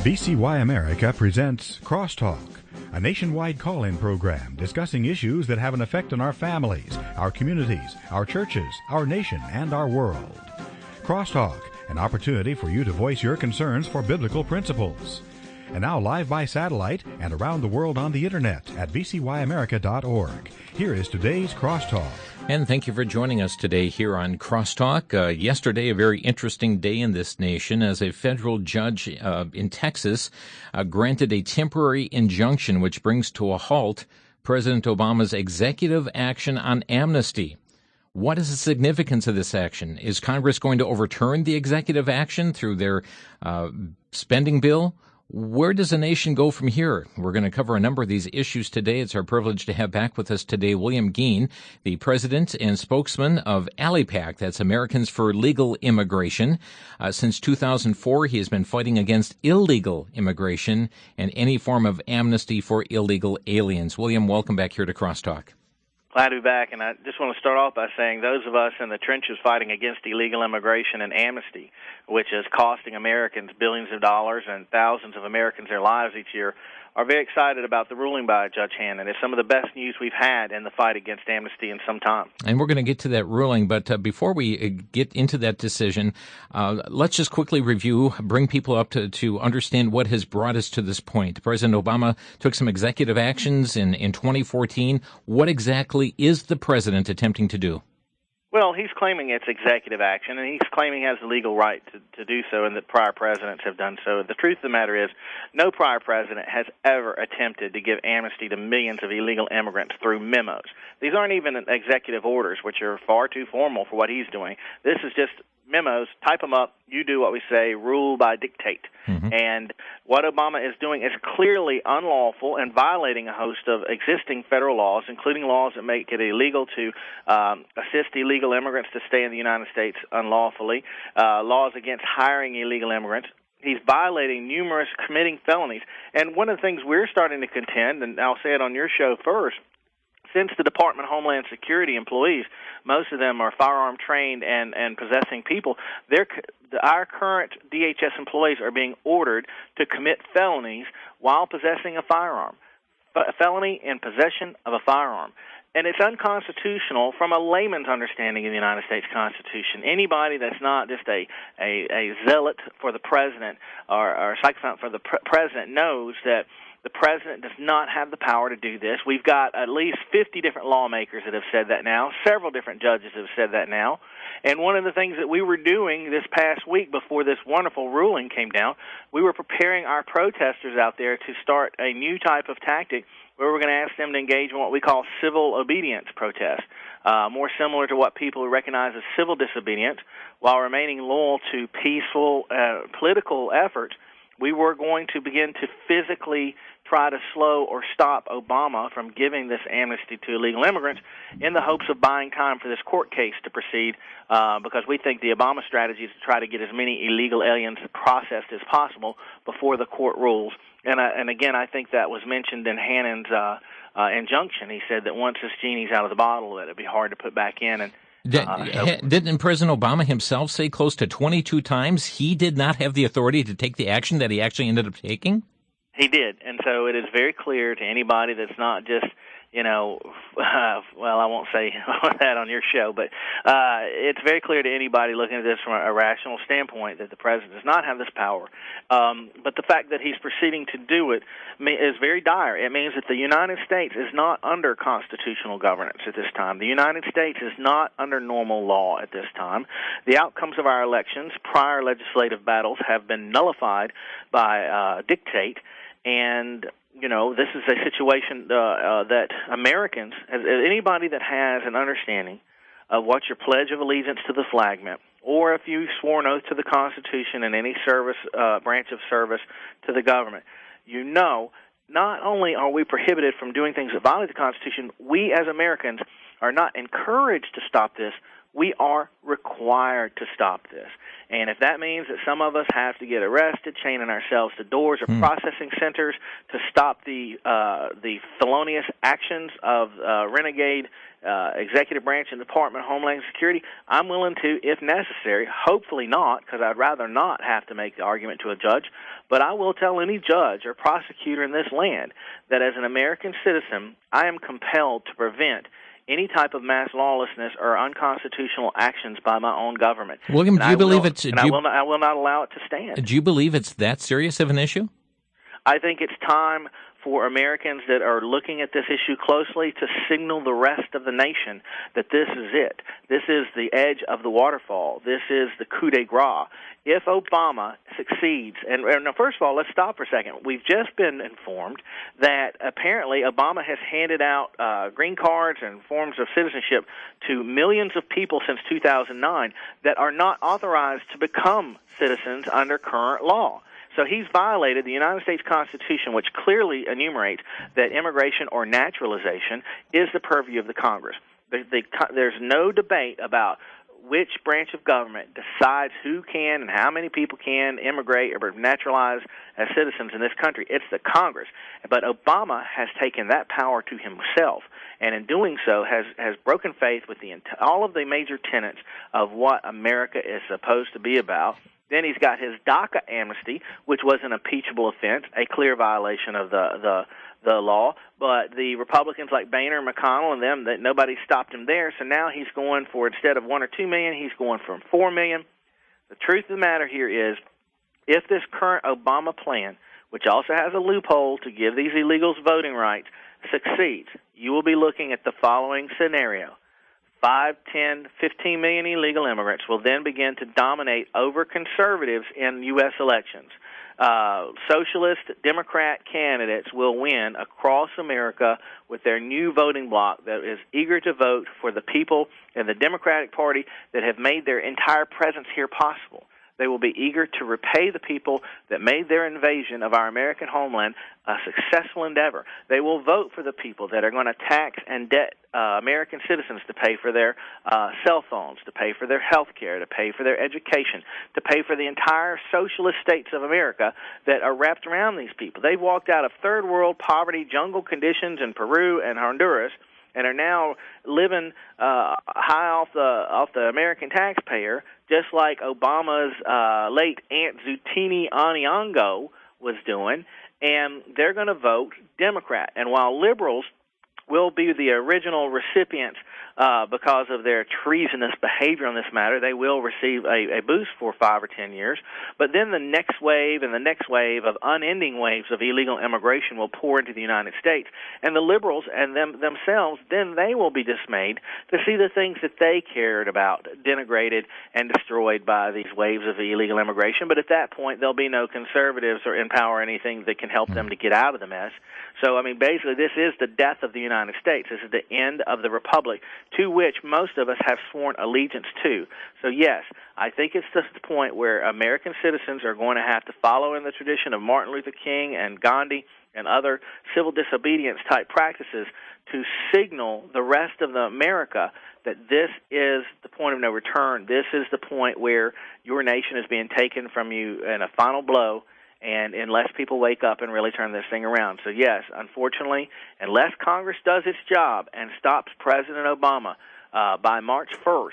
VCY America presents Crosstalk, a nationwide call-in program discussing issues that have an effect on our families, our communities, our churches, our nation, and our world. Crosstalk, an opportunity for you to voice your concerns for biblical principles. And now live by satellite and around the world on the internet at vcyamerica.org. Here is today's Crosstalk. And thank you for joining us today here on Crosstalk. Yesterday, a very interesting day in this nation as a federal judge in Texas granted a temporary injunction which brings to a halt President Obama's executive action on amnesty. What is the significance of this action? Is Congress going to overturn the executive action through their spending bill? Where does the nation go from here? We're going to cover a number of these issues today. It's our privilege to have back with us today William Gheen, the president and spokesman of ALIPAC, that's Americans for Legal Immigration. Since 2004, he has been fighting against illegal immigration and any form of amnesty for illegal aliens. William, welcome back here to Crosstalk. Glad to be back, and I just want to start off by saying those of us in the trenches fighting against illegal immigration and amnesty, which is costing Americans billions of dollars and thousands of Americans their lives each year, are very excited about the ruling by Judge Hannon. It's some of the best news we've had in the fight against amnesty in some time. And we're going to get to that ruling, but before we get into that decision, let's just quickly review, bring people up to understand what has brought us to this point. President Obama took some executive actions in 2014. What exactly is the president attempting to do? Well, he's claiming it's executive action, and he's claiming he has the legal right to do so, and that prior presidents have done so. The truth of the matter is, no prior president has ever attempted to give amnesty to millions of illegal immigrants through memos. These aren't even executive orders, which are far too formal for what he's doing. This is just memos, type them up, you do what we say, rule by dictate. Mm-hmm. And what Obama is doing is clearly unlawful and violating a host of existing federal laws, including laws that make it illegal to assist illegal immigrants to stay in the United States unlawfully, laws against hiring illegal immigrants. He's violating numerous committing felonies. And one of the things we're starting to contend, and I'll say it on your show first, since the Department of Homeland Security employees, most of them are firearm-trained and possessing people, our current DHS employees are being ordered to commit felonies while possessing a firearm, a felony in possession of a firearm. And it's unconstitutional from a layman's understanding of the United States Constitution. Anybody that's not just a zealot for the president or a sycophant for the president knows that the president does not have the power to do this. We've got at least 50 different lawmakers that have said that now. Several different judges have said that now. And one of the things that we were doing this past week before this wonderful ruling came down, we were preparing our protesters out there to start a new type of tactic where we're going to ask them to engage in what we call civil obedience protests, more similar to what people recognize as civil disobedience, while remaining loyal to peaceful political efforts. We were going to begin to physically try to slow or stop Obama from giving this amnesty to illegal immigrants in the hopes of buying time for this court case to proceed, because we think the Obama strategy is to try to get as many illegal aliens processed as possible before the court rules. And again, I think that was mentioned in Hannon's injunction. He said that once this genie's out of the bottle, that it'd be hard to put back in. And didn't President Obama himself say close to 22 times he did not have the authority to take the action that he actually ended up taking? He did, and so it is very clear to anybody that's not just, well, I won't say that on your show, but it's very clear to anybody looking at this from a rational standpoint that the president does not have this power. But the fact that he's proceeding to do it is very dire. It means that the United States is not under constitutional governance at this time. The United States is not under normal law at this time. The outcomes of our elections, prior legislative battles, have been nullified by dictate, and this is a situation that Americans, anybody that has an understanding of what your Pledge of Allegiance to the flag meant, or if you swore an oath to the Constitution in any service, branch of service to the government, not only are we prohibited from doing things that violate the Constitution, we as Americans are not encouraged to stop this. We are required to stop this. And if that means that some of us have to get arrested, chaining ourselves to doors or processing centers to stop the felonious actions of renegade executive branch and Department of Homeland Security, I'm willing to, if necessary, hopefully not, because I'd rather not have to make the argument to a judge, but I will tell any judge or prosecutor in this land that as an American citizen, I am compelled to prevent any type of mass lawlessness or unconstitutional actions by my own government. William, do you believe it's... I will not allow it to stand. Do you believe it's that serious of an issue? I think it's time for Americans that are looking at this issue closely to signal the rest of the nation that this is it. This is the edge of the waterfall. This is the coup de grace. If Obama succeeds, and now first of all, let's stop for a second. We've just been informed that apparently Obama has handed out green cards and forms of citizenship to millions of people since 2009 that are not authorized to become citizens under current law. So he's violated the United States Constitution, which clearly enumerates that immigration or naturalization is the purview of the Congress. There's no debate about which branch of government decides who can and how many people can immigrate or naturalize as citizens in this country. It's the Congress. But Obama has taken that power to himself, and in doing so has broken faith with all of the major tenets of what America is supposed to be about. Then he's got his DACA amnesty, which was an impeachable offense, a clear violation of the law. But the Republicans like Boehner and McConnell and them, that nobody stopped him there. So now he's going for, instead of 1 or 2 million, he's going for 4 million. The truth of the matter here is, if this current Obama plan, which also has a loophole to give these illegals voting rights, succeeds, you will be looking at the following scenario. 5, 10, 15 million illegal immigrants will then begin to dominate over conservatives in U.S. elections. Socialist Democrat candidates will win across America with their new voting bloc that is eager to vote for the people in the Democratic Party that have made their entire presence here possible. They will be eager to repay the people that made their invasion of our American homeland a successful endeavor. They will vote for the people that are going to tax and debt American citizens to pay for their cell phones, to pay for their health care, to pay for their education, to pay for the entire socialist states of America that are wrapped around these people. They've walked out of third world poverty, jungle conditions in Peru and Honduras, and are now living high off the American taxpayer, just like Obama's late Aunt Zutini Anyongo was doing, and they're going to vote Democrat. And while liberals will be the original recipients because of their treasonous behavior on this matter, they will receive a boost for 5 or 10 years. But then the next wave and the next wave of unending waves of illegal immigration will pour into the United States. And the liberals and themselves, then they will be dismayed to see the things that they cared about denigrated and destroyed by these waves of illegal immigration. But at that point, there'll be no conservatives or in power or anything that can help them to get out of the mess. So, I mean, basically, this is the death of the United States. This is the end of the republic, to which most of us have sworn allegiance to. So, yes, I think it's just the point where American citizens are going to have to follow in the tradition of Martin Luther King and Gandhi and other civil disobedience-type practices to signal the rest of America that this is the point of no return. This is the point where your nation is being taken from you in a final blow, and unless people wake up and really turn this thing around. So, yes, unfortunately, unless Congress does its job and stops President Obama by March 1st,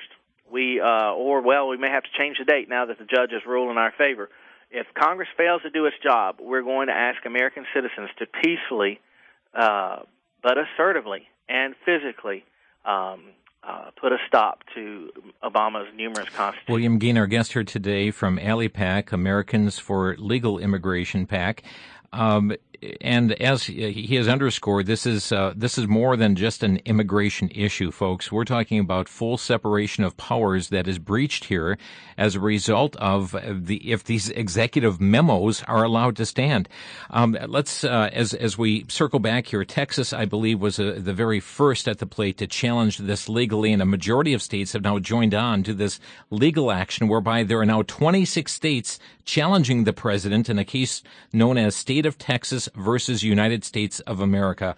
we may have to change the date now that the judge has ruled in our favor. If Congress fails to do its job, we're going to ask American citizens to peacefully but assertively and physically put a stop to Obama's numerous constitutions. William Gheen, our guest here today from ALIPAC, Americans for Legal Immigration PAC. And as he has underscored, this is more than just an immigration issue, folks. We're talking about full separation of powers that is breached here as a result of if these executive memos are allowed to stand. Let's as we circle back here, Texas, I believe, was the very first at the plate to challenge this legally, and a majority of states have now joined on to this legal action, whereby there are now 26 states challenging the president in a case known as State of Texas versus United States of America.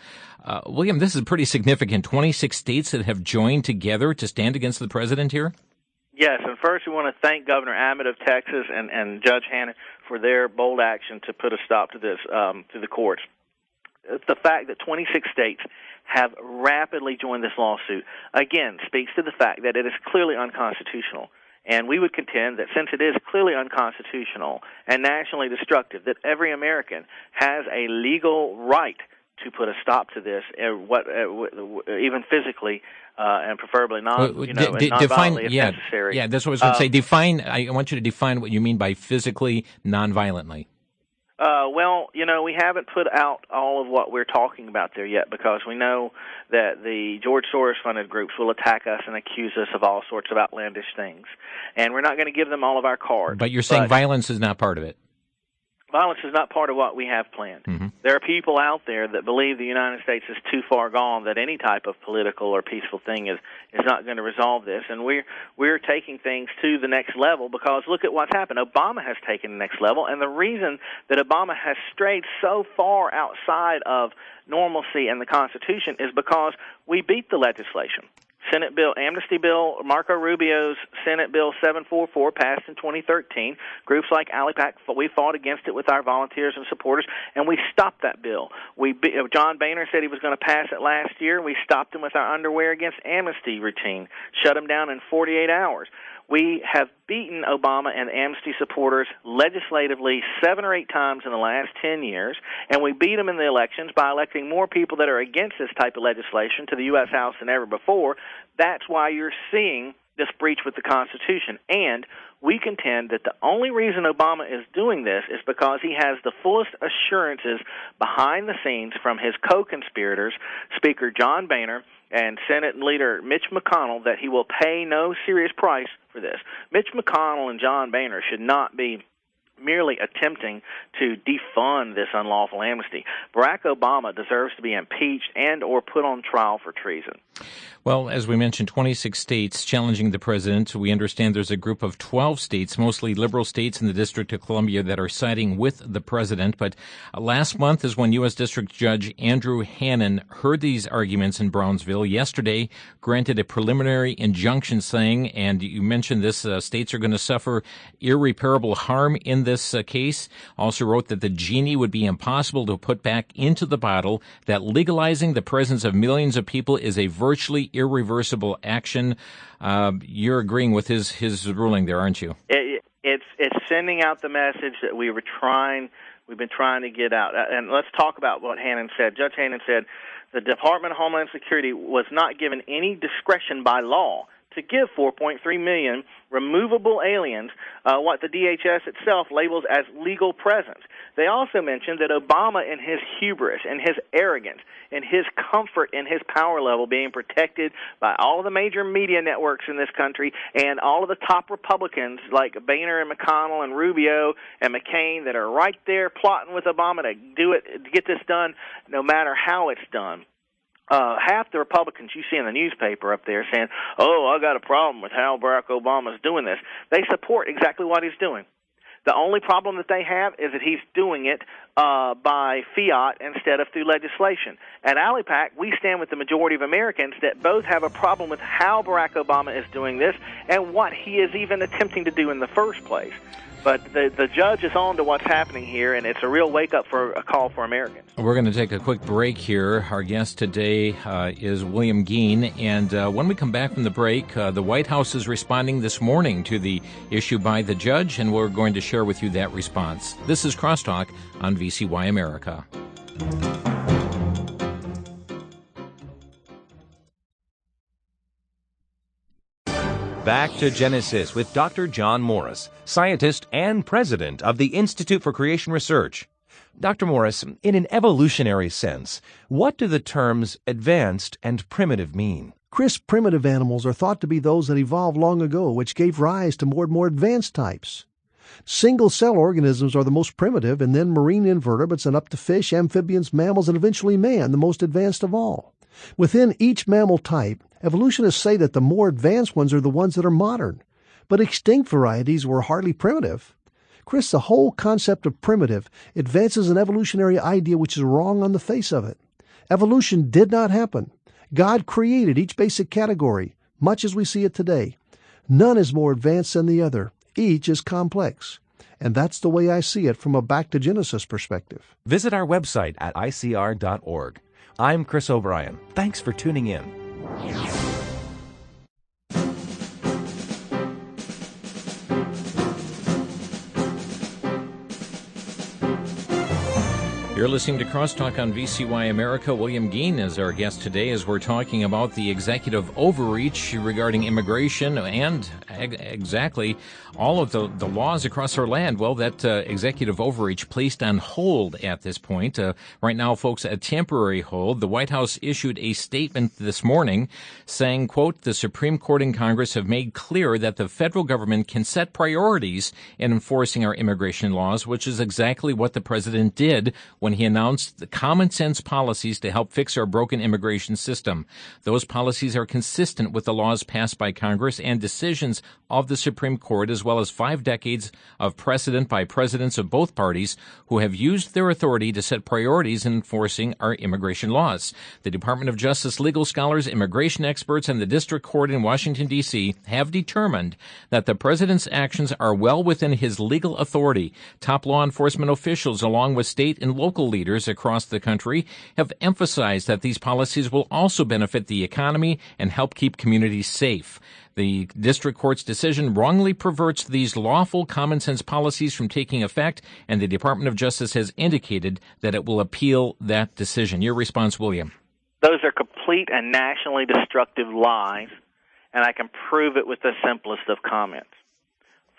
William, this is pretty significant. 26 states that have joined together to stand against the president here? Yes, and first we want to thank Governor Abbott of Texas and Judge Hannon for their bold action to put a stop to this through the courts. The fact that 26 states have rapidly joined this lawsuit, again, speaks to the fact that it is clearly unconstitutional. And we would contend that since it is clearly unconstitutional and nationally destructive, that every American has a legal right to put a stop to this, even physically, and preferably non-violently if necessary. Yeah, that's what I was going to say. I want you to define what you mean by physically, non-violently. Well, we haven't put out all of what we're talking about there yet because we know that the George Soros-funded groups will attack us and accuse us of all sorts of outlandish things. And we're not going to give them all of our cards. But you're saying violence is not part of it? Violence is not part of what we have planned. Mm-hmm. There are people out there that believe the United States is too far gone, that any type of political or peaceful thing is not going to resolve this. And we're taking things to the next level because look at what's happened. Obama has taken the next level, and the reason that Obama has strayed so far outside of normalcy and the Constitution is because we beat the legislation. Senate bill, Amnesty bill, Marco Rubio's Senate bill 744 passed in 2013. Groups like ALIPAC, we fought against it with our volunteers and supporters, and we stopped that bill. John Boehner said he was going to pass it last year. We stopped him with our underwear against amnesty routine, shut him down in 48 hours. We have beaten Obama and Amnesty supporters legislatively 7 or 8 times in the last 10 years, and we beat them in the elections by electing more people that are against this type of legislation to the U.S. House than ever before. That's why you're seeing this breach with the Constitution. And we contend that the only reason Obama is doing this is because he has the fullest assurances behind the scenes from his co-conspirators, Speaker John Boehner and Senate Leader Mitch McConnell, that he will pay no serious price for this. Mitch McConnell and John Boehner should not be merely attempting to defund this unlawful amnesty. Barack Obama deserves to be impeached and or put on trial for treason. Well, as we mentioned, 26 states challenging the president. We understand there's a group of 12 states, mostly liberal states in the District of Columbia, that are siding with the president. But last month is when U.S. District Judge Andrew Hannon heard these arguments in Brownsville. Yesterday, granted a preliminary injunction saying, and you mentioned this, states are going to suffer irreparable harm in this case. Also wrote that the genie would be impossible to put back into the bottle, that legalizing the presence of millions of people is a virtually irreversible action. You're agreeing with his ruling there, aren't you? It's sending out the message that we've been trying to get out. And let's talk about what Hannon said. Judge Hannon said the Department of Homeland Security was not given any discretion by law to give 4.3 million removable aliens what the DHS itself labels as legal presence. They also mentioned that Obama, in his hubris and his arrogance and his comfort in his power level being protected by all of the major media networks in this country and all of the top Republicans like Boehner and McConnell and Rubio and McCain that are right there plotting with Obama to get this done no matter how it's done. Half the Republicans you see in the newspaper up there saying, oh, I got a problem with how Barack Obama's doing this. They support exactly what he's doing. The only problem that they have is that he's doing it by fiat instead of through legislation. At ALIPAC, we stand with the majority of Americans that both have a problem with how Barack Obama is doing this and what he is even attempting to do in the first place. But the judge is on to what's happening here, and it's a real wake-up for a call for Americans. We're going to take a quick break here. Our guest today is William Gheen, and when we come back from the break, the White House is responding this morning to the issue by the judge, and we're going to share with you that response. This is Crosstalk on VCY America. Back to Genesis with Dr. John Morris, scientist and president of the Institute for Creation Research. Dr. Morris, in an evolutionary sense, what do the terms advanced and primitive mean? Chris, primitive animals are thought to be those that evolved long ago, which gave rise to more and more advanced types. Single-cell organisms are the most primitive, and then marine invertebrates and up to fish, amphibians, mammals, and eventually man, the most advanced of all. Within each mammal type, evolutionists say that the more advanced ones are the ones that are modern, but extinct varieties were hardly primitive. Chris, the whole concept of primitive advances an evolutionary idea which is wrong on the face of it. Evolution did not happen. God created each basic category, much as we see it today. None is more advanced than the other. Each is complex. And that's the way I see it from a back to Genesis perspective. Visit our website at icr.org. I'm Chris O'Brien. Thanks for tuning in. You're listening to Crosstalk on VCY America. William Gheen is our guest today as we're talking about the executive overreach regarding immigration and exactly all of the laws across our land. Well, that executive overreach placed on hold at this point. Right now, folks, a temporary hold. The White House issued a statement this morning saying, quote, the Supreme Court and Congress have made clear that the federal government can set priorities in enforcing our immigration laws, which is exactly what the president did when he announced the common sense policies to help fix our broken immigration system. Those policies are consistent with the laws passed by Congress and decisions of the Supreme Court, as well as 5 decades of precedent by presidents of both parties who have used their authority to set priorities in enforcing our immigration laws. The Department of Justice legal scholars, immigration experts, and the District Court in Washington, D.C. have determined that the president's actions are well within his legal authority. Top law enforcement officials, along with state and local leaders across the country, have emphasized that these policies will also benefit the economy and help keep communities safe. The district court's decision wrongly perverts these lawful common sense policies from taking effect, and the Department of Justice has indicated that it will appeal that decision. Your response, William? Those are complete and nationally destructive lies, and I can prove it with the simplest of comments.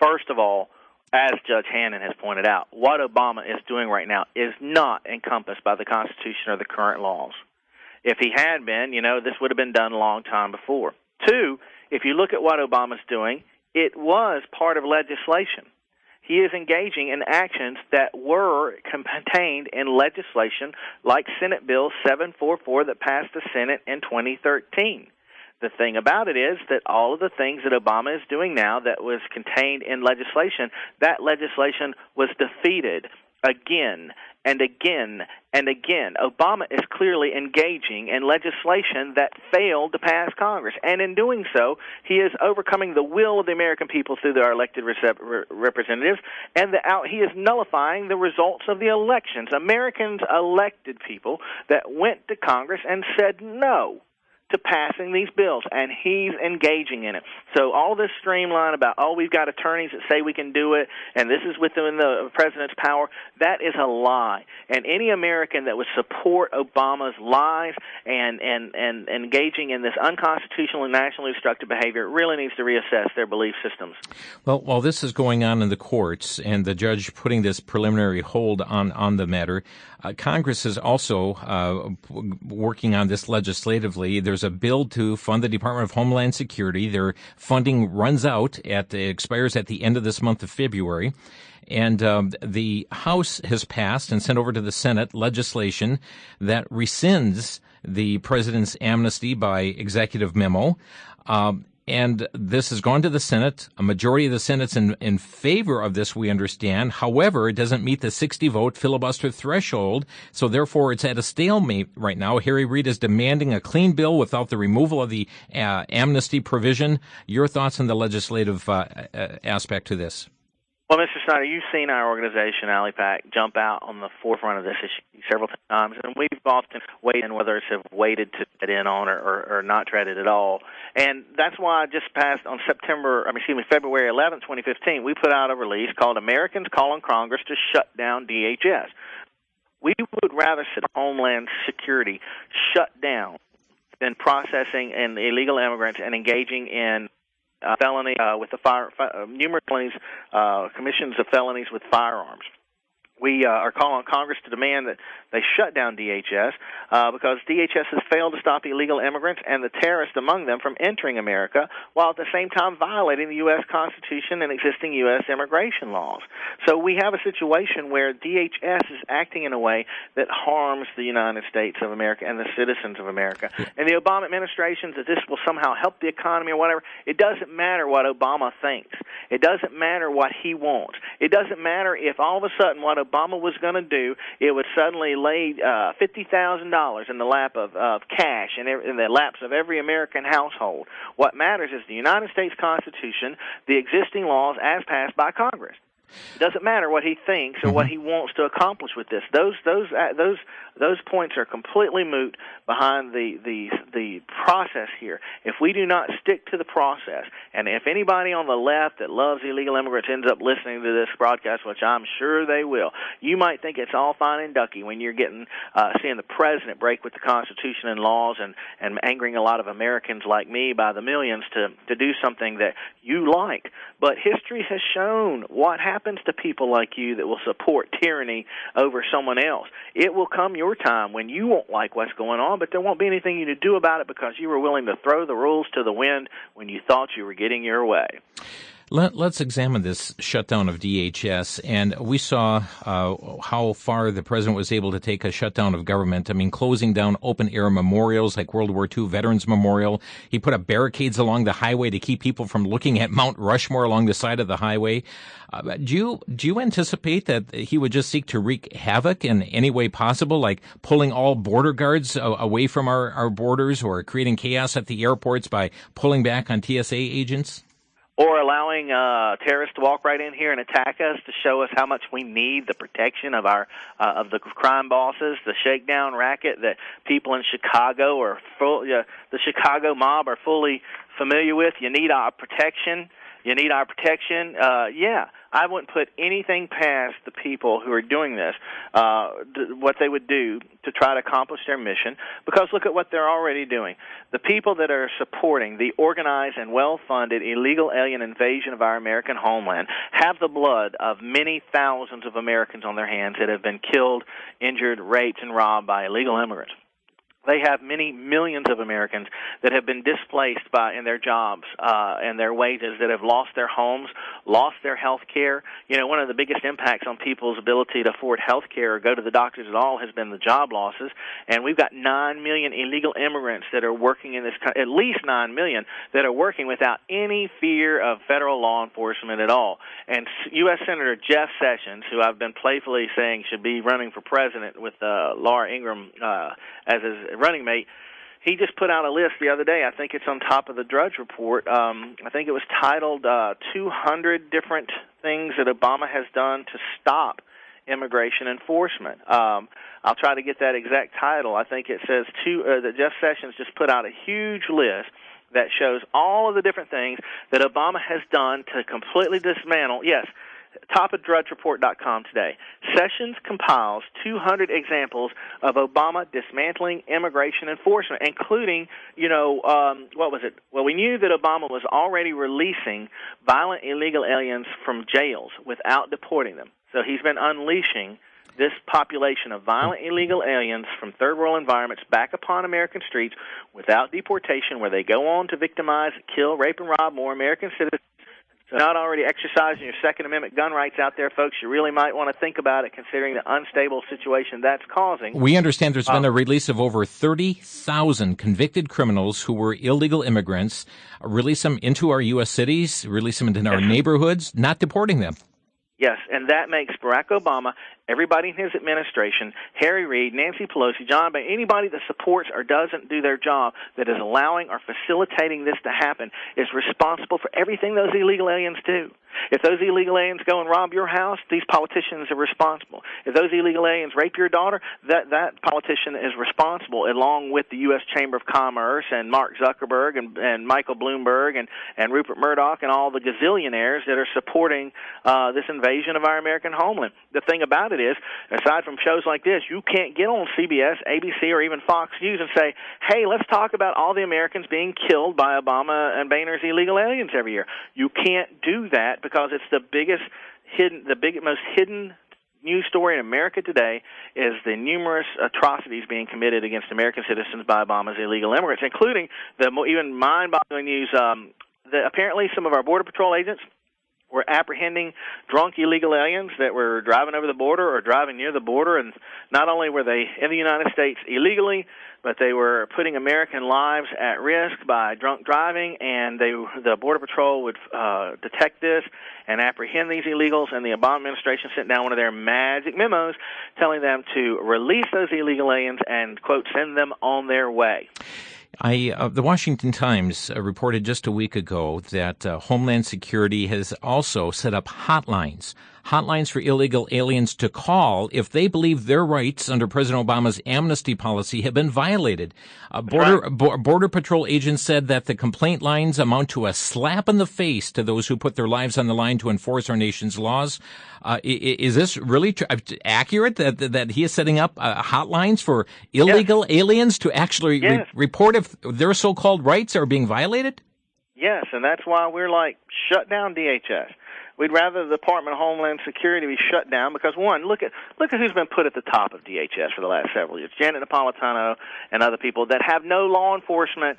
First of all, as Judge Hannon has pointed out, what Obama is doing right now is not encompassed by the Constitution or the current laws. If he had been, this would have been done a long time before. Two, if you look at what Obama's doing, it was part of legislation. He is engaging in actions that were contained in legislation like Senate Bill 744 that passed the Senate in 2013. The thing about it is that all of the things that Obama is doing now that was contained in legislation, that legislation was defeated again and again and again. Obama is clearly engaging in legislation that failed to pass Congress. And in doing so, he is overcoming the will of the American people through their elected representatives, and he is nullifying the results of the elections. Americans elected people that went to Congress and said no to passing these bills, and he's engaging in it. So all this streamline about, we've got attorneys that say we can do it, and this is within the president's power, that is a lie. And any American that would support Obama's lies and engaging in this unconstitutional and nationally destructive behavior really needs to reassess their belief systems. Well, while this is going on in the courts and the judge putting this preliminary hold on the matter, Congress is also working on this legislatively. There's a bill to fund the Department of Homeland Security. Their funding runs out expires at the end of this month of February. And the House has passed and sent over to the Senate legislation that rescinds the president's amnesty by executive memo. And this has gone to the Senate. A majority of the Senate's in favor of this, we understand. However, it doesn't meet the 60-vote filibuster threshold, so therefore it's at a stalemate right now. Harry Reid is demanding a clean bill without the removal of the amnesty provision. Your thoughts on the legislative aspect to this? Well, Mr. Snyder, you've seen our organization, ALIPAC, jump out on the forefront of this issue several times, and we've often weighed in whether it's have waited to tread in on or not tread it at all. And that's why I just passed on February 11, 2015, we put out a release called Americans Calling Congress to Shut Down DHS. We would rather see Homeland Security shut down than processing and illegal immigrants and engaging in felony with the numerous felonies, commissions of felonies with firearms. We are calling on Congress to demand that they shut down DHS because DHS has failed to stop illegal immigrants and the terrorists among them from entering America, while at the same time violating the U.S. Constitution and existing U.S. immigration laws. So we have a situation where DHS is acting in a way that harms the United States of America and the citizens of America. And the Obama administration that this will somehow help the economy or whatever, it doesn't matter what Obama thinks. It doesn't matter what he wants. It doesn't matter if all of a sudden what Obama was going to do, it would suddenly lay $50,000 in the lap of cash in the laps of every American household. What matters is the United States Constitution, the existing laws as passed by Congress. It doesn't matter what he thinks or what he wants to accomplish with this. Those points are completely moot behind the process here. If we do not stick to the process, and if anybody on the left that loves illegal immigrants ends up listening to this broadcast, which I'm sure they will, you might think it's all fine and ducky when you're seeing the president break with the Constitution and laws and angering a lot of Americans like me by the millions to do something that you like. But history has shown what happens to people like you that will support tyranny over someone else. It will come your time when you won't like what's going on, but there won't be anything you can do about it because you were willing to throw the rules to the wind when you thought you were getting your way. Let's examine this shutdown of DHS, and we saw how far the president was able to take a shutdown of government. I mean, closing down open-air memorials like World War II Veterans Memorial. He put up barricades along the highway to keep people from looking at Mount Rushmore along the side of the highway. Do you anticipate that he would just seek to wreak havoc in any way possible, like pulling all border guards away from our borders or creating chaos at the airports by pulling back on TSA agents? Or allowing terrorists to walk right in here and attack us to show us how much we need the protection of our of the crime bosses, the shakedown racket that people in Chicago are the Chicago mob are fully familiar with. You need our protection. You need our protection. I wouldn't put anything past the people who are doing this, what they would do to try to accomplish their mission, because look at what they're already doing. The people that are supporting the organized and well-funded illegal alien invasion of our American homeland have the blood of many thousands of Americans on their hands that have been killed, injured, raped, and robbed by illegal immigrants. They have many millions of Americans that have been displaced in their jobs and their wages, that have lost their homes, lost their health care. You know, one of the biggest impacts on people's ability to afford health care or go to the doctors at all has been the job losses. And we've got 9 million illegal immigrants that are working in this country, at least 9 million, that are working without any fear of federal law enforcement at all. And U.S. Senator Jeff Sessions, who I've been playfully saying should be running for president with Laura Ingraham as his running mate, he just put out a list the other day. I think it's on top of the Drudge Report. I think it was titled 200 different things that Obama has done to stop immigration enforcement. I'll try to get that exact title. I think it says that Jeff Sessions just put out a huge list that shows all of the different things that Obama has done to completely dismantle. Yes, top of drudgereport.com today. Sessions compiles 200 examples of Obama dismantling immigration enforcement, including, what was it? Well, we knew that Obama was already releasing violent illegal aliens from jails without deporting them. So he's been unleashing this population of violent illegal aliens from third world environments back upon American streets without deportation, where they go on to victimize, kill, rape, and rob more American citizens. So not already exercising your Second Amendment gun rights out there, folks, you really might want to think about it, considering the unstable situation that's causing. We understand there's been a release of over 30,000 convicted criminals who were illegal immigrants. Release them into our U.S. cities, release them into our neighborhoods, not deporting them. Yes, and that makes Barack Obama, everybody in his administration, Harry Reid, Nancy Pelosi, John Boehner, anybody that supports or doesn't do their job that is allowing or facilitating this to happen is responsible for everything those illegal aliens do. If those illegal aliens go and rob your house, these politicians are responsible. If those illegal aliens rape your daughter, that politician is responsible, along with the U.S. Chamber of Commerce and Mark Zuckerberg and Michael Bloomberg and Rupert Murdoch and all the gazillionaires that are supporting this invasion of our American homeland. The thing about it is, aside from shows like this, you can't get on CBS, ABC, or even Fox News and say, hey, let's talk about all the Americans being killed by Obama and Boehner's illegal aliens every year. You can't do that because it's the most hidden news story in America today is the numerous atrocities being committed against American citizens by Obama's illegal immigrants, including the even mind-boggling news that apparently some of our Border Patrol agents were apprehending drunk illegal aliens that were driving over the border or driving near the border, and not only were they in the United States illegally, but they were putting American lives at risk by drunk driving, and the Border Patrol would detect this and apprehend these illegals, and the Obama administration sent down one of their magic memos telling them to release those illegal aliens and, quote, send them on their way. The Washington Times reported just a week ago that Homeland Security has also set up hotlines for illegal aliens to call if they believe their rights under President Obama's amnesty policy have been violated. Border Patrol agents said that the complaint lines amount to a slap in the face to those who put their lives on the line to enforce our nation's laws. Is this really accurate that he is setting up hotlines for illegal aliens to actually report if their so-called rights are being violated? Yes, and that's why we're like, shut down DHS. We'd rather the Department of Homeland Security be shut down because, one, look at who's been put at the top of DHS for the last several years, Janet Napolitano and other people that have no law enforcement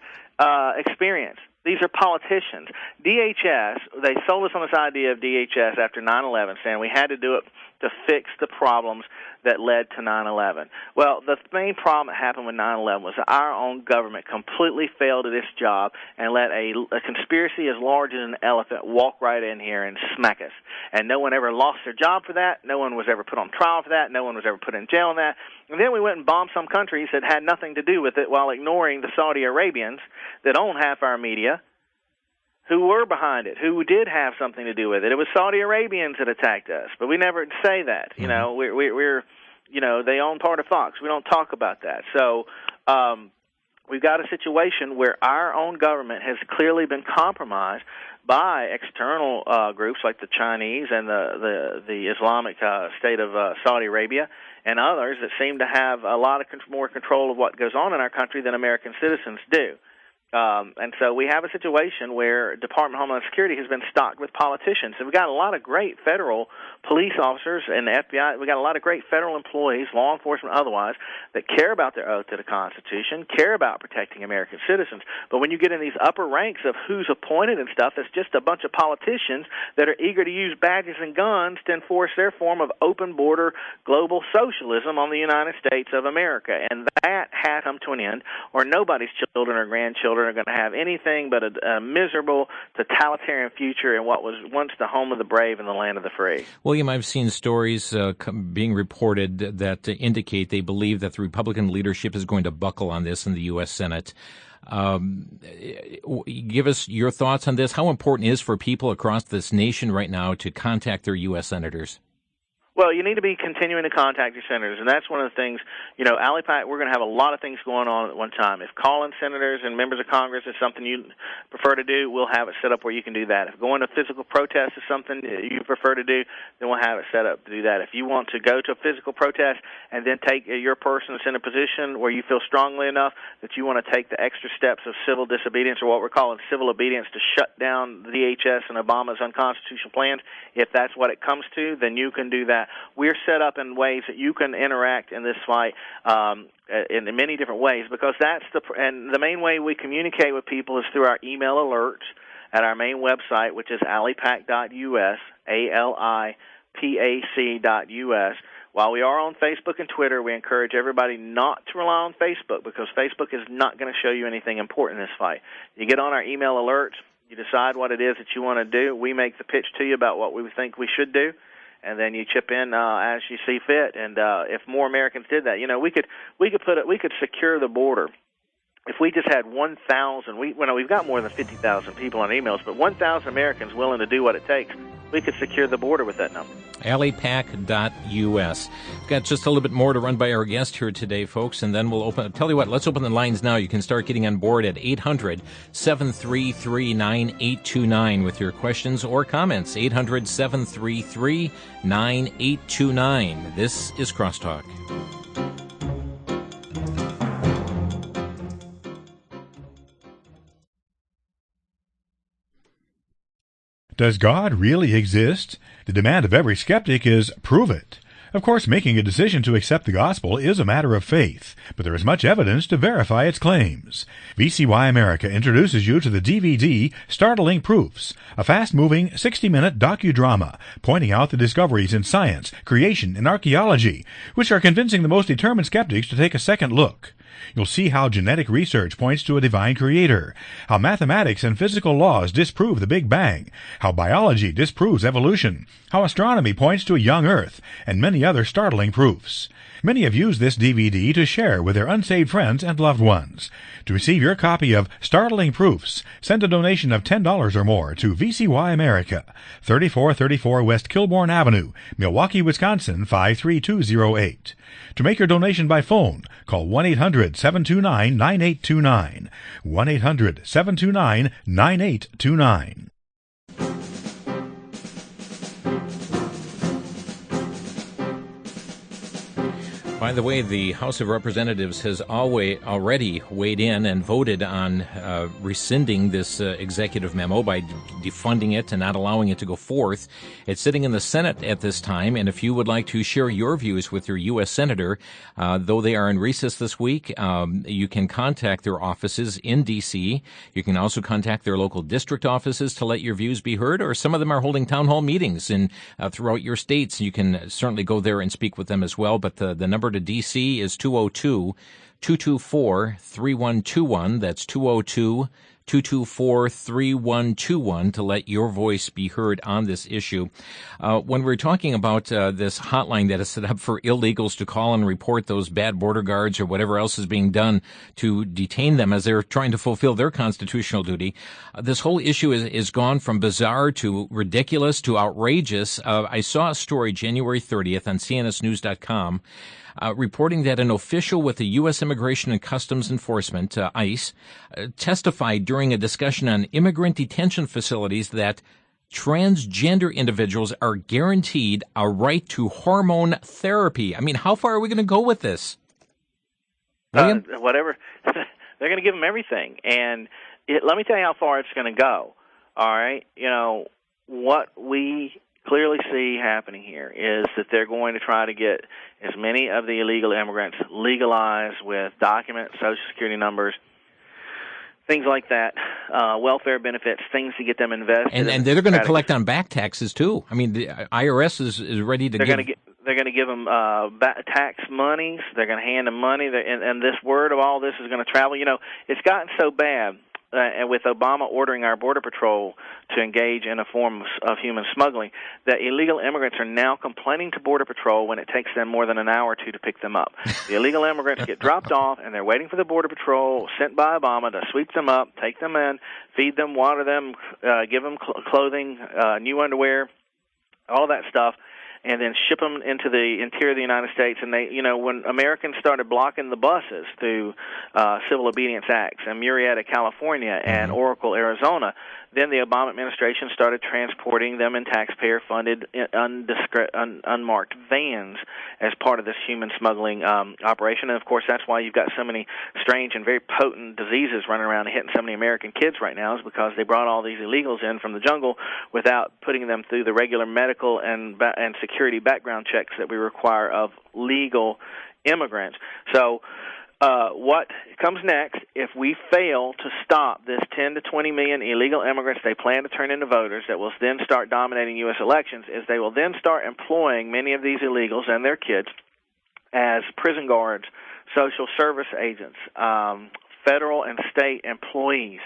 experience. These are politicians. DHS, they sold us on this idea of DHS after 9/11, saying we had to do it to fix the problems that led to 9/11. Well, the main problem that happened with 9/11 was that our own government completely failed at its job and let a conspiracy as large as an elephant walk right in here and smack us. And no one ever lost their job for that. No one was ever put on trial for that. No one was ever put in jail on that. And then we went and bombed some countries that had nothing to do with it while ignoring the Saudi Arabians that own half our media, who were behind it, who did have something to do with it. It was Saudi Arabians that attacked us, but we never say that. You know, we're they own part of Fox. We don't talk about that. So we've got a situation where our own government has clearly been compromised by external groups like the Chinese and the Islamic State of Saudi Arabia and others that seem to have a lot of more control of what goes on in our country than American citizens do. And so we have a situation where Department of Homeland Security has been stocked with politicians. And we've got a lot of great federal police officers and the FBI. We've got a lot of great federal employees, law enforcement otherwise, that care about their oath to the Constitution, care about protecting American citizens. But when you get in these upper ranks of who's appointed and stuff, it's just a bunch of politicians that are eager to use badges and guns to enforce their form of open border global socialism on the United States of America. And that has come to an end, or nobody's children or grandchildren are going to have anything but a miserable totalitarian future in what was once the home of the brave and the land of the free. William, I've seen stories being reported that indicate they believe that the Republican leadership is going to buckle on this in the U.S. Senate. Give us your thoughts on this. How important is for people across this nation right now to contact their U.S. senators? Well, you need to be continuing to contact your senators, and that's one of the things, ALIPAC, we're going to have a lot of things going on at one time. If calling senators and members of Congress is something you prefer to do, we'll have it set up where you can do that. If going to physical protest is something you prefer to do, then we'll have it set up to do that. If you want to go to a physical protest and then take your person that's in a position where you feel strongly enough that you want to take the extra steps of civil disobedience, or what we're calling civil obedience, to shut down the DHS and Obama's unconstitutional plans, if that's what it comes to, then you can do that. We're set up in ways that you can interact in this fight in many different ways, because and the main way we communicate with people is through our email alerts at our main website, which is alipac.us, ALIPAC.us. While we are on Facebook and Twitter, we encourage everybody not to rely on Facebook, because Facebook is not going to show you anything important in this fight. You get on our email alerts, you decide what it is that you want to do. We make the pitch to you about what we think we should do, and then you chip in as you see fit. And if more Americans did that, we could secure the border. If we just had 1,000, we've got more than 50,000 people on emails, but 1,000 Americans willing to do what it takes, we could secure the border with that number. ALIPAC.us. Got just a little bit more to run by our guest here today, folks, and then we'll tell you what, let's open the lines now. You can start getting on board at 800-733-9829 with your questions or comments. 800-733-9829. This is Crosstalk. Does God really exist? The demand of every skeptic is prove it. Of course, making a decision to accept the gospel is a matter of faith, but there is much evidence to verify its claims. VCY America introduces you to the DVD Startling Proofs, a fast-moving 60-minute docudrama pointing out the discoveries in science, creation, and archaeology, which are convincing the most determined skeptics to take a second look. You'll see how genetic research points to a divine creator, how mathematics and physical laws disprove the Big Bang, how biology disproves evolution, how astronomy points to a young Earth, and many other startling proofs. Many have used this DVD to share with their unsaved friends and loved ones. To receive your copy of Startling Proofs, send a donation of $10 or more to VCY America, 3434 West Kilbourne Avenue, Milwaukee, Wisconsin 53208. To make your donation by phone, call 1-800-729-9829, 1-800-729-9829. By the way, the House of Representatives has already weighed in and voted on rescinding this executive memo by defunding it and not allowing it to go forth. It's sitting in the Senate at this time, and if you would like to share your views with your U.S. Senator, though they are in recess this week, you can contact their offices in D.C. You can also contact their local district offices to let your views be heard, or some of them are holding town hall meetings throughout your states. You can certainly go there and speak with them as well, but the number to D.C. is 202-224-3121. That's 202-224-3121 to let your voice be heard on this issue. When we're talking about this hotline that is set up for illegals to call and report those bad border guards or whatever else is being done to detain them as they're trying to fulfill their constitutional duty, this whole issue is gone from bizarre to ridiculous to outrageous. I saw a story January 30th on CNSnews.com reporting that an official with the U.S. Immigration and Customs Enforcement, ICE, testified during a discussion on immigrant detention facilities that transgender individuals are guaranteed a right to hormone therapy. I mean, how far are we going to go with this? William? Whatever. They're going to give them everything. And let me tell you how far it's going to go. All right? You know, what we clearly see happening here is that they're going to try to get as many of the illegal immigrants legalized with documents, Social Security numbers, things like that, welfare benefits, things to get them invested. And they're going to collect on back taxes too. I mean, the IRS is ready to they're going to give them tax monies. They're going to hand them money. And this word of all this is going to travel. You know, it's gotten so bad. And with Obama ordering our Border Patrol to engage in a form of human smuggling, that illegal immigrants are now complaining to Border Patrol when it takes them more than an hour or two to pick them up. The illegal immigrants get dropped off, and they're waiting for the Border Patrol sent by Obama to sweep them up, take them in, feed them, water them, give them clothing, new underwear, all that stuff, and then ship them into the interior of the United States. And they, you know, when Americans started blocking the buses through Civil Obedience Acts in Murrieta, California, and Oracle, Arizona, then the Obama administration started transporting them in taxpayer-funded, unmarked vans as part of this human smuggling operation. And, of course, that's why you've got so many strange and very potent diseases running around and hitting so many American kids right now, is because they brought all these illegals in from the jungle without putting them through the regular medical and security background checks that we require of legal immigrants. So what comes next, if we fail to stop this 10 to 20 million illegal immigrants they plan to turn into voters that will then start dominating U.S. elections, is they will then start employing many of these illegals and their kids as prison guards, social service agents, federal and state employees.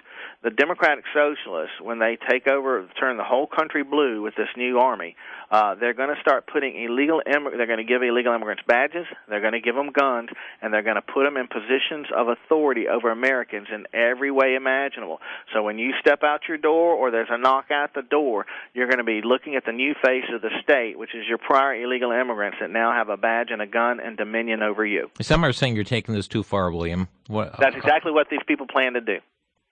The Democratic Socialists, when they take over, turn the whole country blue with this new army, they're going to start putting they're going to give illegal immigrants badges, they're going to give them guns, and they're going to put them in positions of authority over Americans in every way imaginable. So when you step out your door or there's a knock at the door, you're going to be looking at the new face of the state, which is your prior illegal immigrants that now have a badge and a gun and dominion over you. Some are saying you're taking this too far, William. That's exactly what these people plan to do.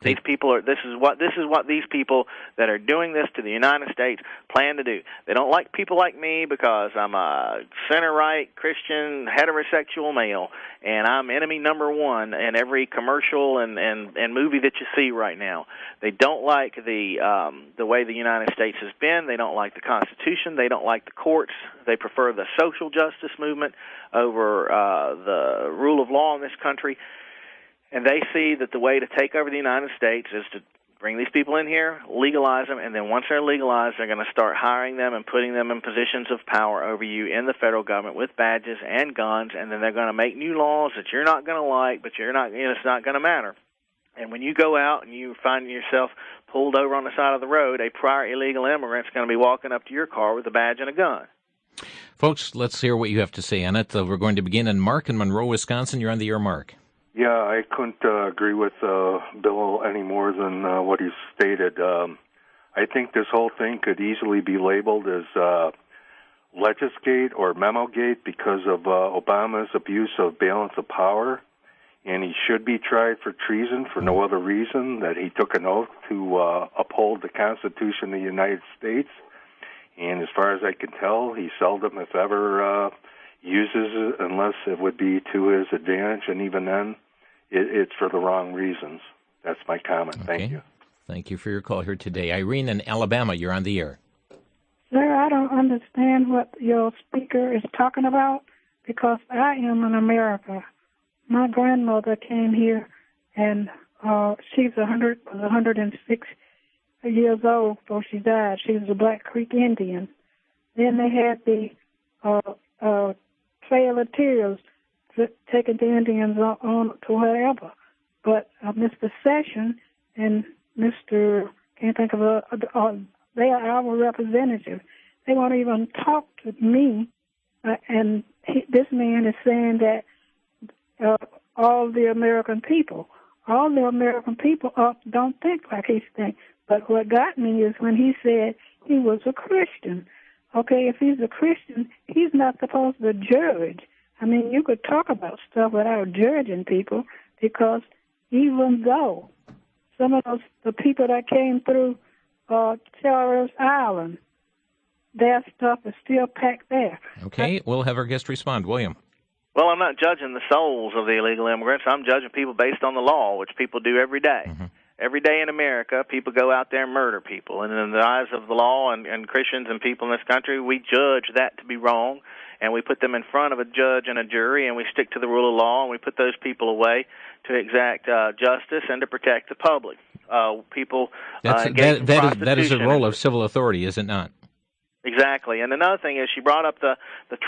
These people are. This is what these people that are doing this to the United States plan to do. They don't like people like me because I'm a center-right Christian heterosexual male, and I'm enemy number one in every commercial and movie that you see right now. They don't like the way the United States has been. They don't like the Constitution. They don't like the courts. They prefer the social justice movement over the rule of law in this country. And they see that the way to take over the United States is to bring these people in here, legalize them, and then once they're legalized, they're going to start hiring them and putting them in positions of power over you in the federal government with badges and guns, and then they're going to make new laws that you're not going to like, but it's not going to matter. And when you go out and you find yourself pulled over on the side of the road, a prior illegal immigrant's going to be walking up to your car with a badge and a gun. Folks, let's hear what you have to say on it. We're going to begin in Mark in Monroe, Wisconsin. You're on the air, Mark. Yeah, I couldn't agree with Bill any more than what he stated. I think this whole thing could easily be labeled as Legisgate or Memogate because of Obama's abuse of balance of power, and he should be tried for treason for no other reason that he took an oath to uphold the Constitution of the United States. And as far as I can tell, he seldom, if ever, uses it unless it would be to his advantage, and even then, it's for the wrong reasons. That's my comment. Okay. Thank you. Thank you for your call here today. Irene in Alabama, you're on the air. Sir, I don't understand what your speaker is talking about because I am in America. My grandmother came here, and she's 106 years old before she died. She was a Black Creek Indian. Then they had the Trail of Tears taking the Indians on to wherever. But Mr. Sessions and Mr. can't think of they are our representatives. They won't even talk to me. This man is saying that all the American people don't think like he thinks. But what got me is when he said he was a Christian. Okay, if he's a Christian, he's not supposed to judge. I mean, you could talk about stuff without judging people because even though some of the people that came through Terrorist Island, their stuff is still packed there. Okay, we'll have our guest respond. William. Well, I'm not judging the souls of the illegal immigrants. I'm judging people based on the law, which people do every day. Mm-hmm. Every day in America, people go out there and murder people. And in the eyes of the law and Christians and people in this country, we judge that to be wrong, and we put them in front of a judge and a jury, and we stick to the rule of law, and we put those people away to exact justice and to protect the public. People that is a role of civil authority, is it not? Exactly. And another thing is she brought up the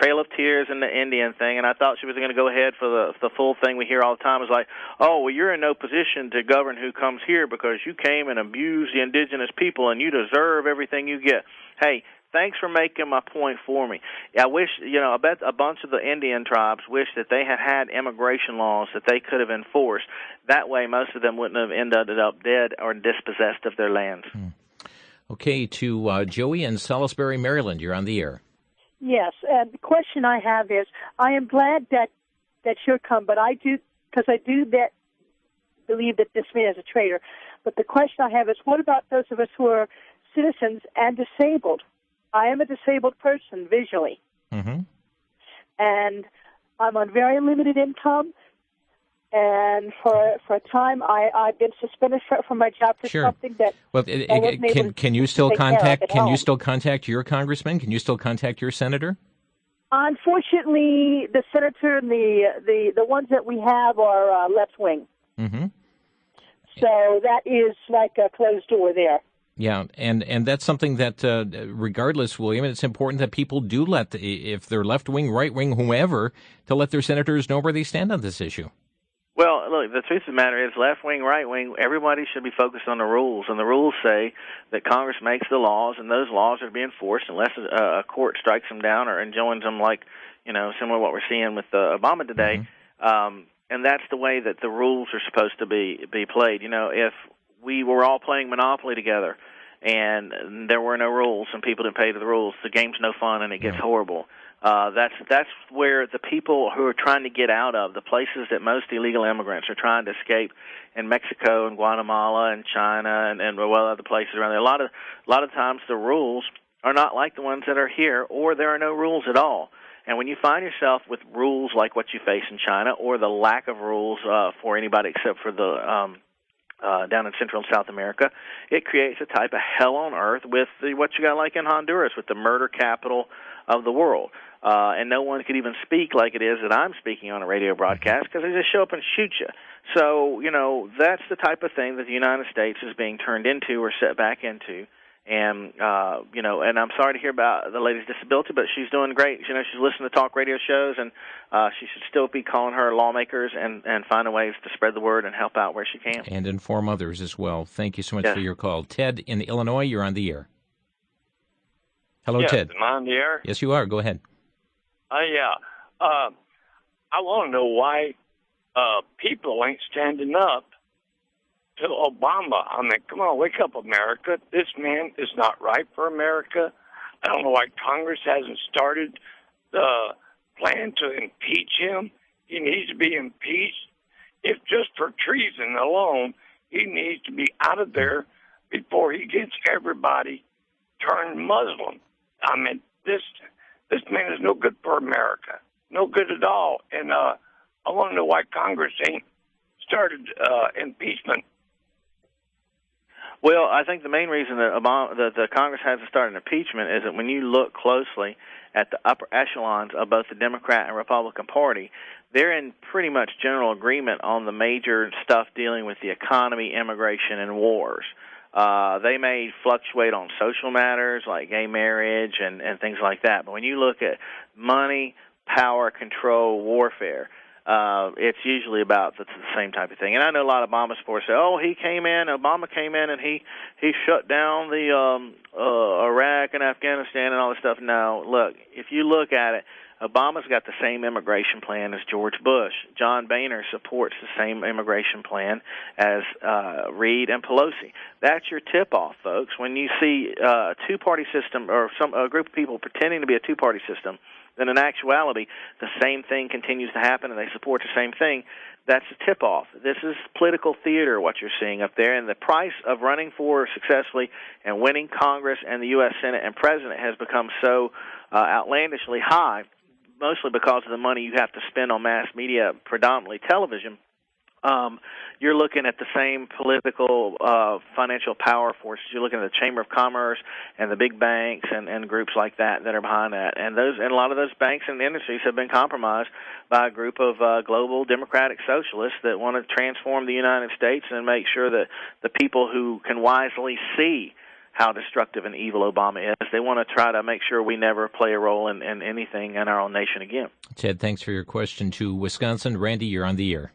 Trail of Tears and the Indian thing, and I thought she was going to go ahead for the full thing we hear all the time. It's like, oh, well, you're in no position to govern who comes here because you came and abused the indigenous people, and you deserve everything you get. Hey, thanks for making my point for me. I wish, I bet a bunch of the Indian tribes wish that they had immigration laws that they could have enforced. That way, most of them wouldn't have ended up dead or dispossessed of their lands. Okay, to Joey in Salisbury, Maryland. You're on the air. Yes, and the question I have is, I am glad that you're come, but I do believe that this man is a traitor. But the question I have is, what about those of us who are citizens and disabled? I am a disabled person visually, and I'm on very limited income. And for a time, I've been suspended from my job for something that. Well, can you still contact your congressman? Can you still contact your senator? Unfortunately, the senator and the ones that we have are left wing. Mm-hmm. So that is like a closed door there. Yeah, and that's something that, regardless, William, it's important that people do if they're left wing, right wing, whoever, to let their senators know where they stand on this issue. Well, look, the truth of the matter is left wing, right wing, everybody should be focused on the rules. And the rules say that Congress makes the laws, and those laws are to be enforced unless a court strikes them down or enjoins them, like, similar to what we're seeing with Obama today. Mm-hmm. And that's the way that the rules are supposed to be played. If we were all playing Monopoly together and there were no rules and people didn't pay to the rules, the game's no fun and it gets horrible. That's where the people who are trying to get out of, the places that most illegal immigrants are trying to escape, in Mexico and Guatemala and China and other places around there. A lot of times the rules are not like the ones that are here, or there are no rules at all. And when you find yourself with rules like what you face in China, or the lack of rules for anybody except for the down in Central and South America, it creates a type of hell on earth with what you got like in Honduras, with the murder capital of the world. And no one could even speak like it is that I'm speaking on a radio broadcast, because they just show up and shoot you. So, that's the type of thing that the United States is being turned into or set back into. And, and I'm sorry to hear about the lady's disability, but she's doing great. She's listening to talk radio shows, and she should still be calling her lawmakers and finding ways to spread the word and help out where she can. And inform others as well. Thank you so much for your call. Ted in Illinois, you're on the air. Hello, Ted. Am I on the air? Yes, you are. Go ahead. I want to know why people ain't standing up to Obama. I mean, come on, wake up, America. This man is not right for America. I don't know why Congress hasn't started the plan to impeach him. He needs to be impeached. If just for treason alone, he needs to be out of there before he gets everybody turned Muslim. I mean, this man is no good for America. No good at all. And I want to know why Congress ain't started impeachment. Well, I think the main reason that the Congress hasn't started impeachment is that when you look closely at the upper echelons of both the Democrat and Republican Party, they're in pretty much general agreement on the major stuff dealing with the economy, immigration, and wars. They may fluctuate on social matters like gay marriage and things like that. But when you look at money, power, control, warfare, it's usually about the same type of thing. And I know a lot of Obama supporters say, Obama came in and he shut down the Iraq and Afghanistan and all this stuff. No, look, if you look at it, Obama's got the same immigration plan as George Bush. John Boehner supports the same immigration plan as Reid and Pelosi. That's your tip-off, folks. When you see a two-party system or a group of people pretending to be a two-party system, then in actuality, the same thing continues to happen and they support the same thing. That's a tip-off. This is political theater, what you're seeing up there, and the price of running for successfully and winning Congress and the U.S. Senate and President has become so outlandishly high, mostly because of the money you have to spend on mass media, predominantly television. You're looking at the same political financial power forces. You're looking at the Chamber of Commerce and the big banks and groups like that are behind that. And a lot of those banks and industries have been compromised by a group of global democratic socialists that want to transform the United States and make sure that the people who can wisely see how destructive and evil Obama is, they want to try to make sure we never play a role in anything in our own nation again. Ted, thanks for your question to Wisconsin. Randy, you're on the air.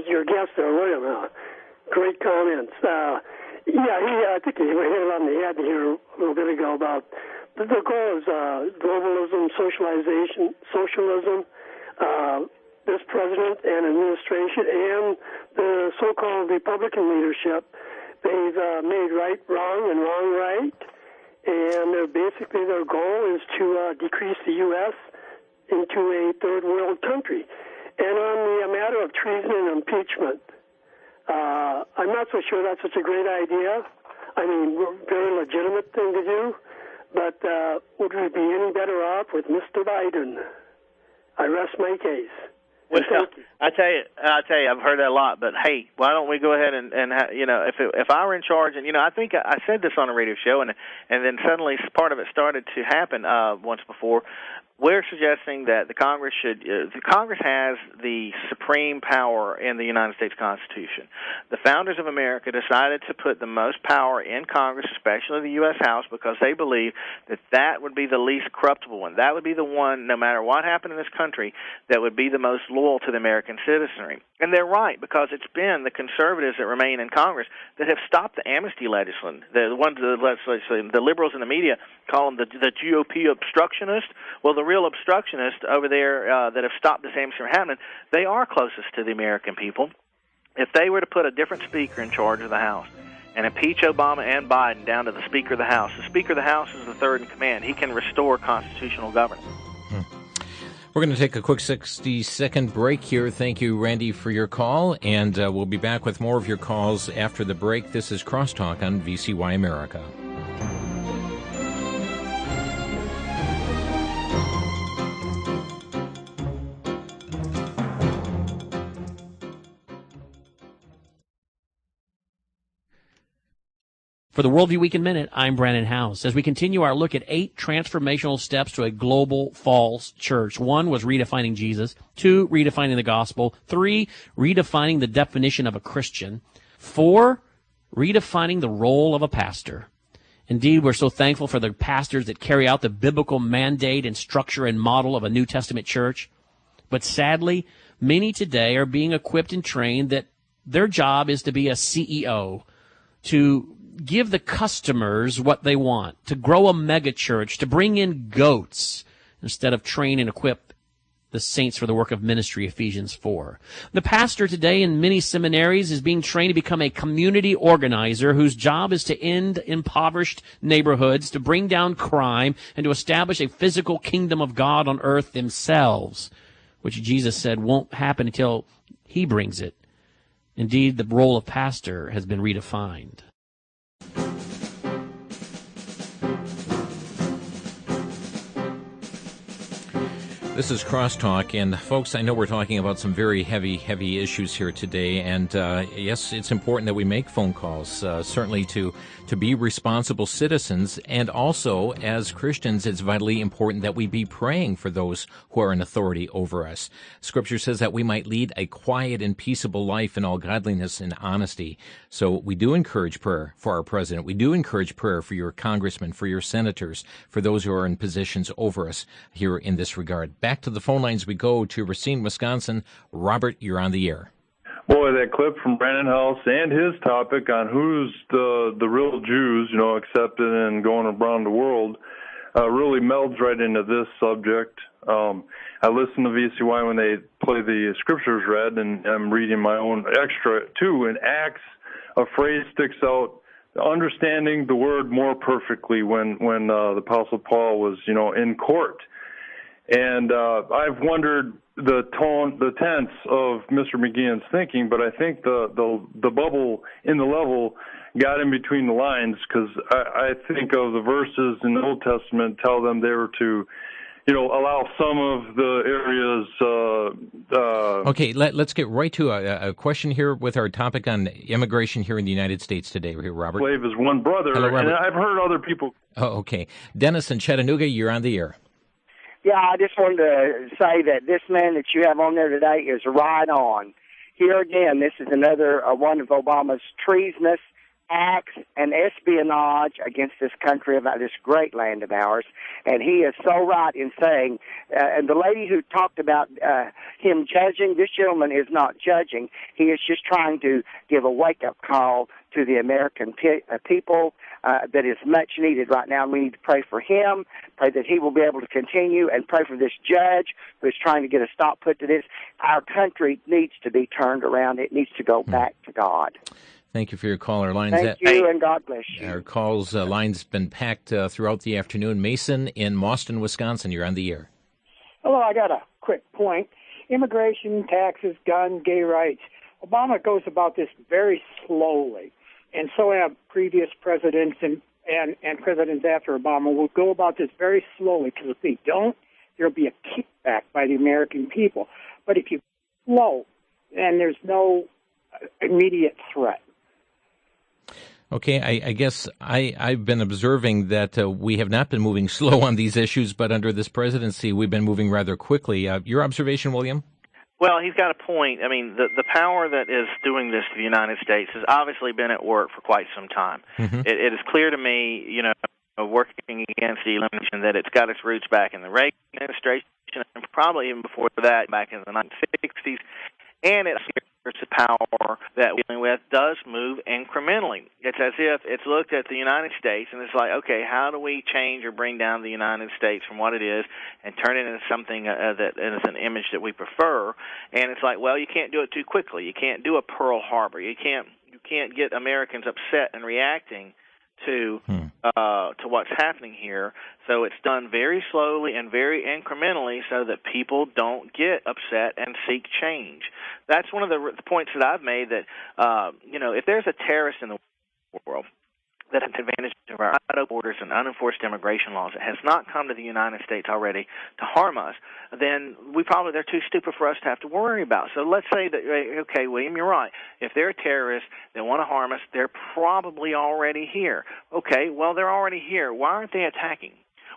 Your guest there, William, great comments. I think he hit it on the head here a little bit ago about the goal is globalism, socialism, this president and administration and the so-called Republican leadership. They've made right wrong and wrong right, and basically their goal is to decrease the U.S. into a third world country. And on the matter of treason and impeachment, I'm not so sure that's such a great idea. I mean, very legitimate thing to do, but would we be any better off with Mr. Biden? I rest my case. Well, I tell you, I've heard that a lot. But hey, why don't we go ahead and if I were in charge, and I think I said this on a radio show, and then suddenly part of it started to happen once before. We're suggesting that the Congress has the supreme power in the United States Constitution. The founders of America decided to put the most power in Congress, especially the U.S. House, because they believe that would be the least corruptible one. That would be the one, no matter what happened in this country, that would be the most loyal to the American citizenry. And they're right, because it's been the conservatives that remain in Congress that have stopped the amnesty legislation. The liberals in the media call them the GOP obstructionists. Well, the real obstructionists over there that have stopped this amnesty from happening, they are closest to the American people. If they were to put a different speaker in charge of the House and impeach Obama and Biden down to the Speaker of the House. The Speaker of the House is the third in command. He can restore constitutional governance. We're going to take a quick 60-second break here. Thank you, Randy, for your call, and we'll be back with more of your calls after the break. This is Crosstalk on VCY America. For the Worldview Week in Minute, I'm Brandon House. As we continue our look at 8 transformational steps to a global false church. 1 was redefining Jesus. 2, redefining the gospel. 3, redefining the definition of a Christian. 4, redefining the role of a pastor. Indeed, we're so thankful for the pastors that carry out the biblical mandate and structure and model of a New Testament church. But sadly, many today are being equipped and trained that their job is to be a CEO, to give the customers what they want, to grow a mega church, to bring in goats, instead of train and equip the saints for the work of ministry, Ephesians 4. The pastor today in many seminaries is being trained to become a community organizer whose job is to end impoverished neighborhoods, to bring down crime, and to establish a physical kingdom of God on earth themselves, which Jesus said won't happen until he brings it. Indeed, the role of pastor has been redefined. This is Crosstalk, and folks, I know we're talking about some very heavy issues here today, and yes, it's important that we make phone calls, certainly to be responsible citizens, and also, as Christians, it's vitally important that we be praying for those who are in authority over us. Scripture says that we might lead a quiet and peaceable life in all godliness and honesty. So we do encourage prayer for our president. We do encourage prayer for your congressmen, for your senators, for those who are in positions over us here in this regard. Back to the phone lines we go to Racine, Wisconsin. Robert, you're on the air. Boy, that clip from Brandon House and his topic on who's the real Jews, accepted and going around the world, really melds right into this subject. I listen to VCY when they play the scriptures read, and I'm reading my own extra too. In Acts, a phrase sticks out: understanding the word more perfectly. When the Apostle Paul was, in court. And I've wondered the tense of Mr. McGeehan's thinking, but I think the bubble in the level got in between the lines, because I think of the verses in the Old Testament tell them they were to, allow some of the areas. Okay, let's get right to a question here with our topic on immigration here in the United States today. Here, Robert. Slave is one brother. Hello, Robert. And I've heard other people. Oh, okay. Dennis in Chattanooga, you're on the air. Yeah, I just wanted to say that this man that you have on there today is right on. Here again, this is another one of Obama's treasonous acts and espionage against this country, about this great land of ours. And he is so right in saying, and the lady who talked about him judging, this gentleman is not judging. He is just trying to give a wake-up call to the American people that is much needed right now. We need to pray for him, pray that he will be able to continue, and pray for this judge who is trying to get a stop put to this. Our country needs to be turned around. It needs to go back to God. Thank you for your call. Our lines. Thank you, and God bless you. Our calls line's been packed throughout the afternoon. Mason in Mauston, Wisconsin, you're on the air. Hello, I got a quick point. Immigration, taxes, gun, gay rights. Obama goes about this very slowly, and so have previous presidents and presidents after Obama will go about this very slowly, because if they don't, there'll be a kickback by the American people. But if you slow, then there's no immediate threat. Okay, I guess I've been observing that we have not been moving slow on these issues, but under this presidency, we've been moving rather quickly. Your observation, William? Well, he's got a point. I mean, the power that is doing this to the United States has obviously been at work for quite some time. Mm-hmm. It is clear to me, working against the elimination, that it's got its roots back in the Reagan administration, and probably even before that, back in the 1960s. And it's the power that we're dealing with does move incrementally. It's as if it's looked at the United States and it's like, okay, how do we change or bring down the United States from what it is and turn it into something that is an image that we prefer? And it's like, well, you can't do it too quickly. You can't do a Pearl Harbor. You can't get Americans upset and reacting to what's happening here. So it's done very slowly and very incrementally so that people don't get upset and seek change. That's one of the points that I've made, that, if there's a terrorist in the world that has advantage of our borders and unenforced immigration laws, it has not come to the United States already to harm us, then they're too stupid for us to have to worry about. So let's say that, okay, William, you're right. If they're terrorists that want to harm us, they're probably already here. Okay, well, they're already here. Why aren't they attacking?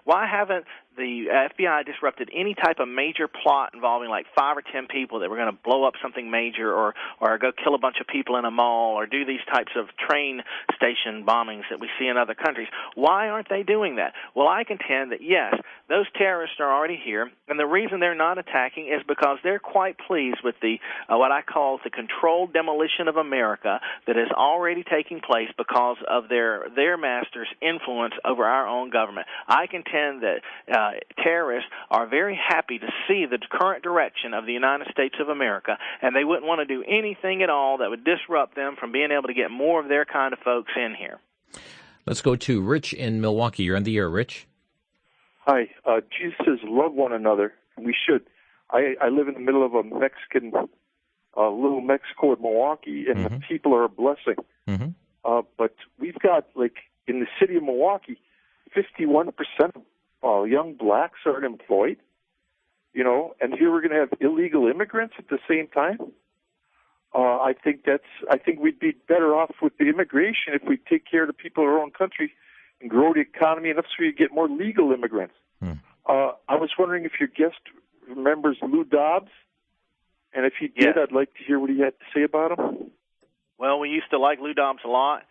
Why haven't the FBI disrupted any type of major plot involving like 5 or 10 people that were going to blow up something major, or go kill a bunch of people in a mall, or do these types of train station bombings that we see in other countries? Why aren't they doing that? Well, I contend that, yes, those terrorists are already here, and the reason they're not attacking is because they're quite pleased with the what I call the controlled demolition of America that is already taking place because of their masters' influence over our own government. I contend that terrorists are very happy to see the current direction of the United States of America, and they wouldn't want to do anything at all that would disrupt them from being able to get more of their kind of folks in here. Let's go to Rich in Milwaukee. You're on the air, Rich. Hi. Jesus says love one another, and we should. I live in the middle of a Mexican, little Mexico in Milwaukee, and the people are a blessing. But we've got, like, in the city of Milwaukee, 51% of young blacks are unemployed, and here we're going to have illegal immigrants at the same time. I think we'd be better off with the immigration if we take care of the people of our own country and grow the economy enough so we get more legal immigrants. I was wondering if your guest remembers Lou Dobbs, and if he did, I'd like to hear what he had to say about him. Well, we used to like Lou Dobbs a lot,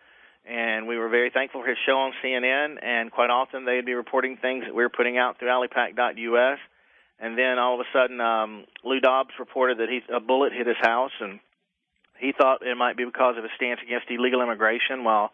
and we were very thankful for his show on CNN, and quite often they'd be reporting things that we were putting out through ALIPAC.us, and then all of a sudden Lou Dobbs reported that a bullet hit his house, and he thought it might be because of his stance against illegal immigration, while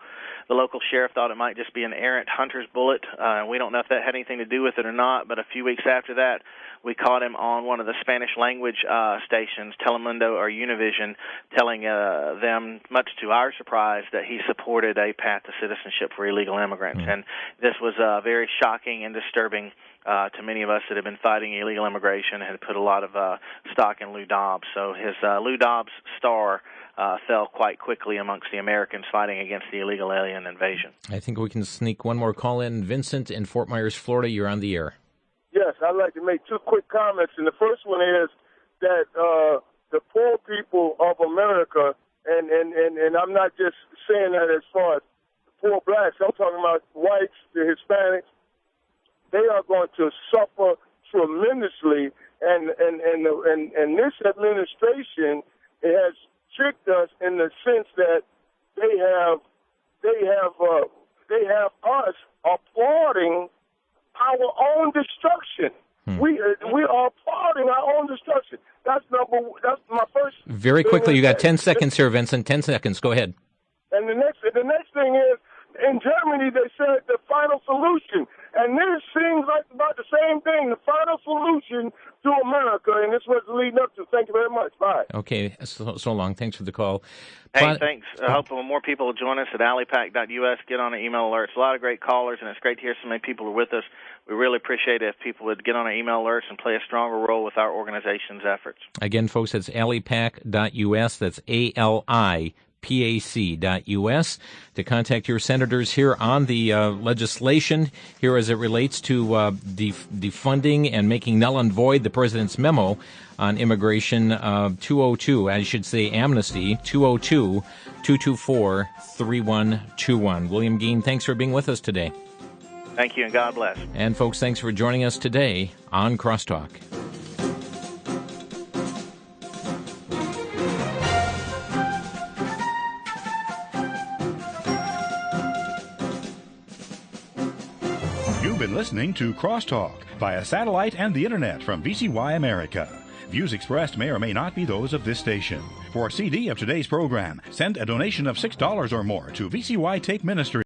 the local sheriff thought it might just be an errant hunter's bullet. We don't know if that had anything to do with it or not, but a few weeks after that, we caught him on one of the Spanish-language stations, Telemundo or Univision, telling them, much to our surprise, that he supported a path to citizenship for illegal immigrants. And this was very shocking and disturbing to many of us that have been fighting illegal immigration and had put a lot of stock in Lou Dobbs. So his Lou Dobbs star fell quite quickly amongst the Americans fighting against the illegal alien invasion. I think we can sneak one more call in. Vincent in Fort Myers, Florida, you're on the air. Yes, I'd like to make 2 quick comments. And the first one is that the poor people of America, and I'm not just saying that as far as poor blacks, I'm talking about whites, the Hispanics, they are going to suffer tremendously, and this administration has tricked us in the sense that they have us applauding our own destruction. We are applauding our own destruction. That's my first. Very quickly, you got 10 seconds here, Vincent. 10 seconds. Go ahead. And the next thing is, in Germany, they said the final solution. And this seems like about the same thing, the final solution to America, and this was leading up to. Thank you very much. Bye. Okay, so long. Thanks for the call. Hey, thanks. I hope more people will join us at ALIPAC.us, get on our email alerts. A lot of great callers, and it's great to hear so many people are with us. We really appreciate it if people would get on our email alerts and play a stronger role with our organization's efforts. Again, folks, that's ALIPAC.us. That's ALIPAC.us to contact your senators here on the legislation here as it relates to defunding and making null and void the president's memo on immigration 202, I should say Amnesty, 202-224-3121. William Gheen, thanks for being with us today. Thank you, and God bless. And folks, thanks for joining us today on Crosstalk. You've been listening to Crosstalk via satellite and the internet from VCY America. Views expressed may or may not be those of this station. For a CD of today's program, send a donation of $6 or more to VCY Tape Ministry.